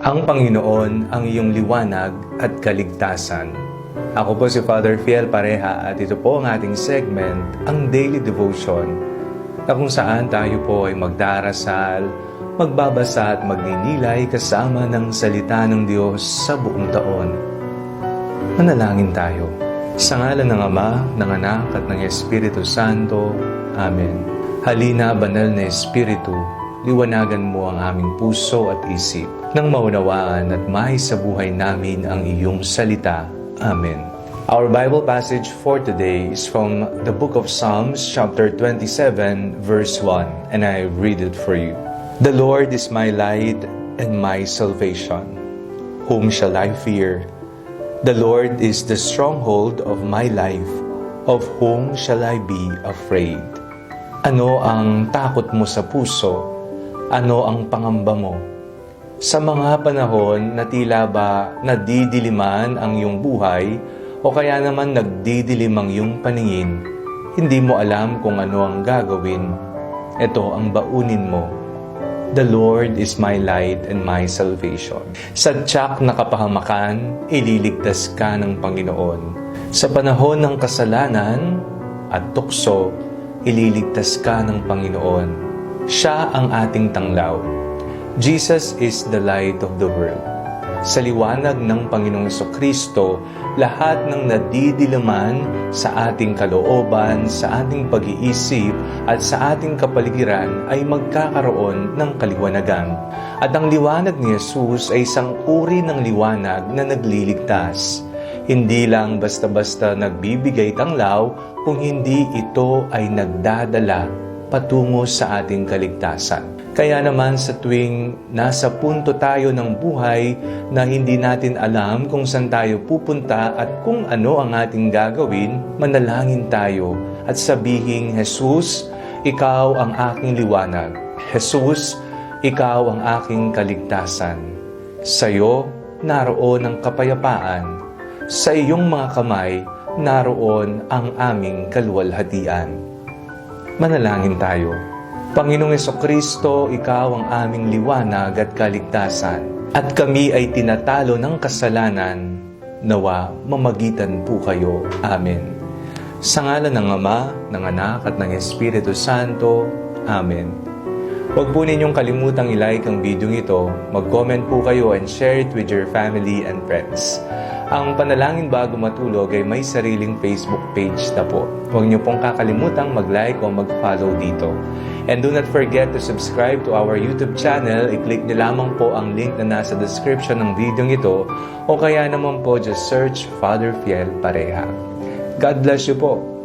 Ang Panginoon ang iyong liwanag at kaligtasan. Ako po si Father Fiel Pareha at ito po ang ating segment, ang Daily Devotion, na kung saan tayo po ay magdarasal, magbabasa at magninilay kasama ng salita ng Diyos sa buong taon. Manalangin tayo. Sa ngalan ng Ama, ng Anak at ng Espiritu Santo. Amen. Halina, banal na Espiritu, liwanagan mo ang aming puso at isip nang maunawaan at maisabuhay namin ang iyong salita. Amen. Our Bible passage for today is from the book of Psalms, chapter 27, verse 1, and I read it for you. The Lord is my light and my salvation. Whom shall I fear? The Lord is the stronghold of my life. Of whom shall I be afraid? Ano ang takot mo sa puso? Ano ang pangamba mo? Sa mga panahon na tila ba nadidiliman ang iyong buhay o kaya naman nagdidilim ang iyong paningin, hindi mo alam kung ano ang gagawin, ito ang baunin mo. The Lord is my light and my salvation. Sa tiyak na kapahamakan, ililigtas ka ng Panginoon. Sa panahon ng kasalanan at tukso, ililigtas ka ng Panginoon. Siya ang ating tanglaw. Jesus is the light of the world. Sa liwanag ng Panginoong Jesucristo, lahat ng nadidilaman sa ating kalooban, sa ating pag-iisip, at sa ating kapaligiran ay magkakaroon ng kaliwanagan. At ang liwanag ni Jesus ay isang uri ng liwanag na nagliligtas. Hindi lang basta-basta nagbibigay tanglaw, kung hindi ito ay nagdadala patungo sa ating kaligtasan. Kaya naman sa tuwing nasa punto tayo ng buhay na hindi natin alam kung saan tayo pupunta at kung ano ang ating gagawin, manalangin tayo at sabihin, Jesus, Ikaw ang aking liwanag. Jesus, Ikaw ang aking kaligtasan. Sa iyo, naroon ang kapayapaan. Sa iyong mga kamay, naroon ang aming kaluwalhatian. Manalangin tayo. Panginoong Jesucristo, Ikaw ang aming liwanag at kaligtasan. At kami ay tinatalo ng kasalanan. Nawa, mamagitan po kayo. Amen. Sa ngalan ng Ama, ng Anak at ng Espiritu Santo. Amen. Huwag po ninyong kalimutang i-like ang video ito, mag-comment po kayo and share it with your family and friends. Ang Panalangin Bago Matulog ay may sariling Facebook page na po. Huwag niyo pong kakalimutang mag-like o mag-follow dito. And do not forget to subscribe to our YouTube channel. I-click niyo lamang po ang link na nasa description ng video ito o kaya naman po just search Father Fiel Pareha. God bless you po.